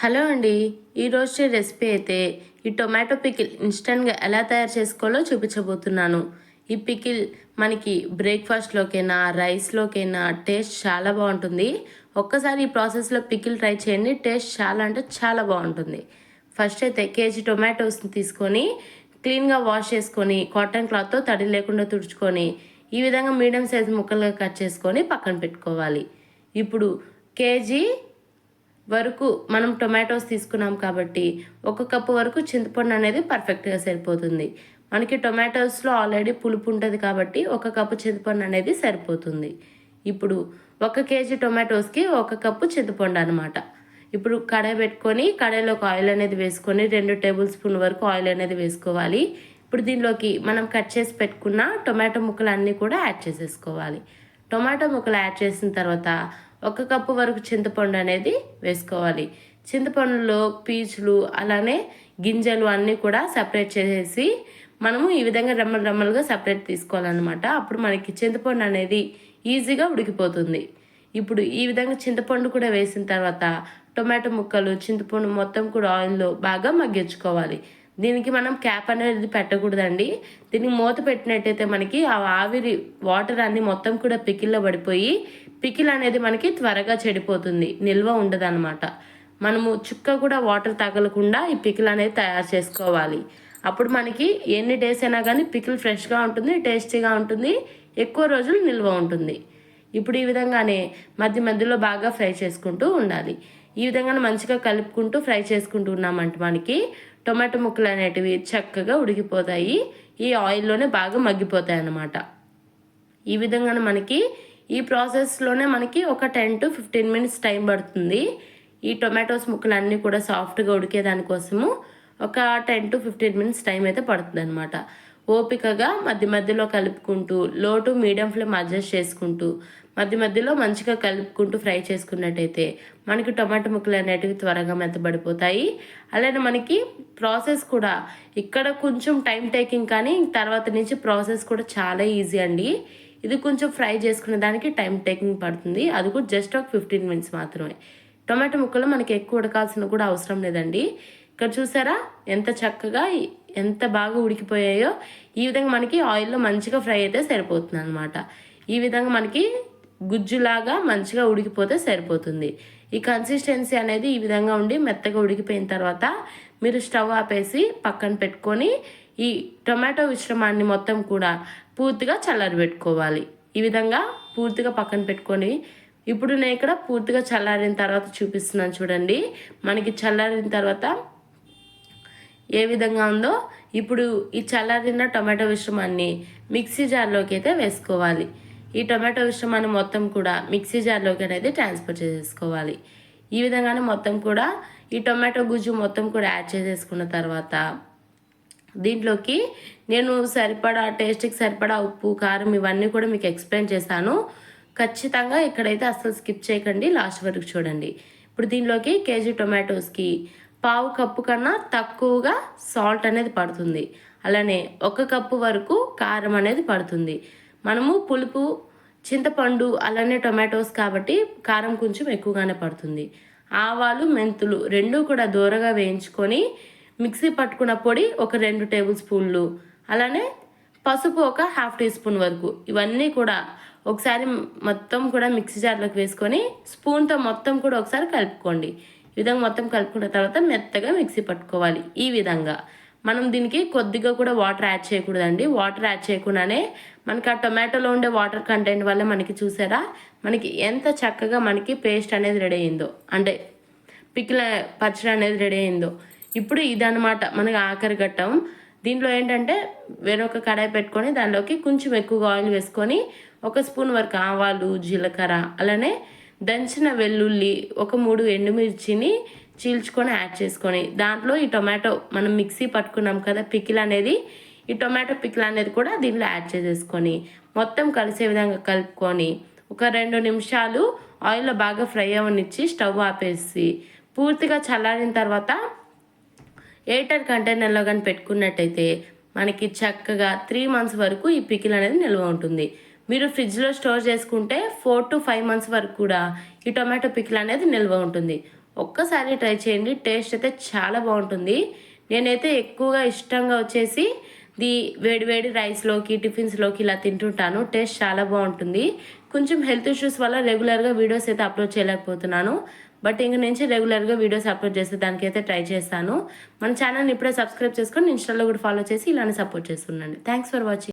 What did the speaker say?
Hello అండి. ఈరోజు recipe అయితే ఈ టొమాటో పికిల్ ఇన్స్టెంట్‌గా ఎలా తయారు చేసుకోవాలో చూపించబోతున్నాను. ఈ పికిల్ మనకి బ్రేక్‌ఫాస్ట్‌లోకైనా, రైస్‌లోకైనా టేస్ట్ చాలా బావుంటుంది. ఒక్కసారి ఈ ప్రాసెస్‌లో పికిల్ ట్రై చేయండి. టేస్ట్ చాలా అంటే చాలా బావుంటుంది. ఫస్ట్ అయితే కేజీ టొమాటోస్‌ని తీసుకొని క్లీన్‌గా వాష్ చేసుకొని కాటన్ క్లాత్‌తో తడి లేకుండా తుడుచుకొని ఈ విధంగా మీడియం సైజ్ ముక్కలుగా కట్ చేసుకొని పక్కన పెట్టుకోవాలి. ఇప్పుడు కేజీ వరకు మనం టొమాటోస్ తీసుకున్నాం కాబట్టి ఒక కప్పు వరకు చింతపండు అనేది పర్ఫెక్ట్‌గా సరిపోతుంది. మనకి టొమాటోస్‌లో ఆల్రెడీ పులుపు ఉంటది కాబట్టి ఒక కప్పు చింతపండు అనేది సరిపోతుంది. ఇప్పుడు 1 కేజీ టొమాటోస్‌కి 1 కప్పు చింతపండు అనమాట. ఇప్పుడు కడాయి పెట్టుకొని కడాయిలోకి ఆయిల్ అనేది వేసుకొని 2 టేబుల్ స్పూన్ వరకు ఆయిల్ అనేది వేసుకోవాలి. ఇప్పుడు దీనిలోకి మనం కట్ చేసి పెట్టుకున్న టొమాటో ముక్కలన్నీ కూడా యాడ్ చేసేసుకోవాలి. టొమాటో ముక్కలు యాడ్ చేసిన తర్వాత 1 కప్పు వరకు చింతపండు అనేది వేసుకోవాలి. చింతపండులో పీచులు అలానే గింజలు అన్నీ కూడా సెపరేట్ చేసేసి మనము ఈ విధంగా రెమ్మలు రెమ్మలుగా సెపరేట్ తీసుకోవాలన్నమాట. అప్పుడు మనకి చింతపండు అనేది ఈజీగా ఉడికిపోతుంది. ఇప్పుడు ఈ విధంగా చింతపండు కూడా వేసిన తర్వాత టొమాటో ముక్కలు, చింతపండు మొత్తం కూడా ఆయిల్‌లో బాగా మగ్గించుకోవాలి. దీనికి మనం క్యాప్ అనేది పెట్టకూడదండి. దీనికి మూత పెట్టినట్టయితే మనకి ఆ ఆవిరి వాటర్ అన్నీ మొత్తం కూడా పికిల్‌లో పడిపోయి పికిల్ అనేది మనకి త్వరగా చెడిపోతుంది. నిల్వ ఉండదనమాట. మనము చుక్క కూడా వాటర్ తగలకుండా ఈ పికిల్ అనేది తయారు చేసుకోవాలి. అప్పుడు మనకి ఎన్ని డేస్ అయినా కానీ పికిల్ ఫ్రెష్‌గా ఉంటుంది, టేస్టీగా ఉంటుంది, ఎక్కువ రోజులు నిల్వ ఉంటుంది. ఇప్పుడు ఈ విధంగానే మధ్య మధ్యలో బాగా ఫ్రై చేసుకుంటూ ఉండాలి. ఈ విధంగానే మంచిగా కలుపుకుంటూ ఫ్రై చేసుకుంటూ ఉన్నామంటే మనకి టొమాటో ముక్కలు అనేటివి చక్కగా ఉడికిపోతాయి. ఈ ఆయిల్‌లోనే బాగా మగ్గిపోతాయి అన్నమాట. ఈ విధంగానే మనకి ఈ ప్రాసెస్‌లోనే మనకి ఒక 10-15 మినిట్స్ టైం పడుతుంది. ఈ టొమాటోస్ ముక్కలన్నీ కూడా సాఫ్ట్‌గా ఉడికేదానికోసము ఒక 10-15 మినిట్స్ టైం అయితే పడుతుందనమాట. ఓపికగా మధ్య మధ్యలో కలుపుకుంటూ లో టు మీడియం ఫ్లేమ్ అడ్జస్ట్ చేసుకుంటూ మధ్య మధ్యలో మంచిగా కలుపుకుంటూ ఫ్రై చేసుకున్నట్టయితే మనకి టొమాటో ముక్కలు అనేటివి త్వరగా మెత్తబడిపోతాయి. అలానే మనకి ప్రాసెస్ కూడా ఇక్కడ కొంచెం టైం టేకింగ్ కానీ తర్వాత నుంచి ప్రాసెస్ కూడా చాలా ఈజీ అండి. ఇది కొంచెం ఫ్రై చేసుకునే దానికి టైం టేకింగ్ పడుతుంది. అది కూడా జస్ట్ ఒక 15 మినిట్స్ మాత్రమే. టొమాటో ముక్కలు మనకి ఎక్కువ ఉడకాల్సిన కూడా అవసరం లేదండి. ఇక్కడ చూసారా ఎంత చక్కగా ఎంత బాగా ఉడికిపోయాయో. ఈ విధంగా మనకి ఆయిల్‌లో మంచిగా ఫ్రై అయితే సరిపోతుందనమాట. ఈ విధంగా మనకి గుజ్జులాగా మంచిగా ఉడికిపోతే సరిపోతుంది. ఈ కన్సిస్టెన్సీ అనేది ఈ విధంగా ఉండి మెత్తగా ఉడికిపోయిన తర్వాత మీరు స్టవ్ ఆపేసి పక్కన పెట్టుకొని ఈ టొమాటో మిశ్రమాన్ని మొత్తం కూడా పూర్తిగా చల్లారబెట్టుకోవాలి. ఈ విధంగా పూర్తిగా పక్కన పెట్టుకొని ఇప్పుడు నేను ఇక్కడ పూర్తిగా చల్లారిన తర్వాత చూపిస్తున్నాను చూడండి. మనకి చల్లారిన తర్వాత ఏ విధంగా ఉందో ఇప్పుడు ఈ చల్లారిన టొమాటో మిశ్రమాన్ని మిక్సీ జార్లోకి అయితే వేసుకోవాలి. ఈ టొమాటో మిశ్రమాన్ని మొత్తం కూడా మిక్సీ జార్లోకి అనేది ట్రాన్స్ఫర్ చేసేసుకోవాలి. ఈ విధంగానే మొత్తం కూడా ఈ టొమాటో గుజ్జు మొత్తం కూడా యాడ్ చేసేసుకున్న తర్వాత దీంట్లోకి నేను సరిపడా టేస్ట్‌కి సరిపడా ఉప్పు, కారం ఇవన్నీ కూడా మీకు ఎక్స్‌ప్లెయిన్ చేశాను. ఖచ్చితంగా ఇక్కడైతే అస్సలు స్కిప్ చేయకండి. లాస్ట్ వరకు చూడండి. ఇప్పుడు దీనిలోకి కేజీ టొమాటోస్‌కి పావు కప్పు కన్నా తక్కువగా సాల్ట్ అనేది పడుతుంది. అలానే 1 కప్పు వరకు కారం అనేది పడుతుంది. మనము పులుపు, చింతపండు అలానే టొమాటోస్ కాబట్టి కారం కొంచెం ఎక్కువగానే పడుతుంది. ఆవాలు, మెంతులు 2 కూడా దోరగా వేయించుకొని మిక్సీ పట్టుకున్న పొడి ఒక 2 టేబుల్ స్పూన్లు, అలానే పసుపు ఒక హాఫ్ టీ స్పూన్ వరకు ఇవన్నీ కూడా ఒకసారి మొత్తం కూడా మిక్సీ జార్లోకి వేసుకొని స్పూన్తో మొత్తం కూడా ఒకసారి కలుపుకోండి. ఈ విధంగా మొత్తం కలుపుకున్న తర్వాత మెత్తగా మిక్సీ పట్టుకోవాలి. ఈ విధంగా మనం దీనికి కొద్దిగా కూడా వాటర్ యాడ్ చేయకూడదండి. వాటర్ యాడ్ చేయకుండానే మనకి ఆ టొమాటోలో ఉండే వాటర్ కంటెంట్ వల్ల మనకి చూసారా మనకి ఎంత చక్కగా మనకి పేస్ట్ అనేది రెడీ అయిందో, అంటే పికిల్ పచ్చడి అనేది రెడీ అయిందో. ఇప్పుడు ఇదనమాట మనకి ఆఖరి ఘట్టం. దీంట్లో ఏంటంటే వేరొక కడాయి పెట్టుకొని దానిలోకి కొంచెం ఎక్కువగా ఆయిల్ వేసుకొని 1 స్పూన్ వరకు ఆవాలు, జీలకర్ర అలానే దంచిన వెల్లుల్లి, ఒక 3 ఎండుమిర్చిని చీల్చుకొని యాడ్ చేసుకొని దాంట్లో ఈ టొమాటో మనం మిక్సీ పట్టుకున్నాం కదా పికిల్ అనేది, ఈ టొమాటో పికిల్ అనేది కూడా దీంట్లో యాడ్ చేసేసుకొని మొత్తం కలిసే విధంగా కలుపుకొని ఒక 2 నిమిషాలు ఆయిల్లో బాగా ఫ్రై అవ్వనిచ్చి స్టవ్ ఆపేసి పూర్తిగా చల్లారిన తర్వాత ఎయిటర్ కంటైనర్లో కానీ పెట్టుకున్నట్టయితే మనకి చక్కగా 3 మంత్స్ వరకు ఈ పికిల్ అనేది నిల్వ ఉంటుంది. మీరు ఫ్రిడ్జ్లో స్టోర్ చేసుకుంటే 4-5 మంత్స్ వరకు కూడా ఈ టొమాటో పికిల్ అనేది నిల్వ ఉంటుంది. ఒక్కసారి ట్రై చేయండి, టేస్ట్ అయితే చాలా బాగుంటుంది. నేనైతే ఎక్కువగా ఇష్టంగా వచ్చేసి వేడి వేడి రైస్లోకి, టిఫిన్స్లోకి ఇలా తింటుంటాను. టేస్ట్ చాలా బాగుంటుంది. కొంచెం హెల్త్ ఇష్యూస్ వల్ల రెగ్యులర్గా వీడియోస్ అయితే అప్లోడ్ చేయలేకపోతున్నాను. బట్ ఇంక నుంచి రెగ్యులర్గా వీడియోస్ అప్లోడ్ చేస్తే దానికైతే ట్రై చేస్తాను. మన ఛానల్ని ఇప్పుడే సబ్స్క్రైబ్ చేసుకొని ఇన్స్టాలో కూడా ఫాలో చేసి ఇలానే సపోర్ట్ చేస్తుండండి. Thanks for watching.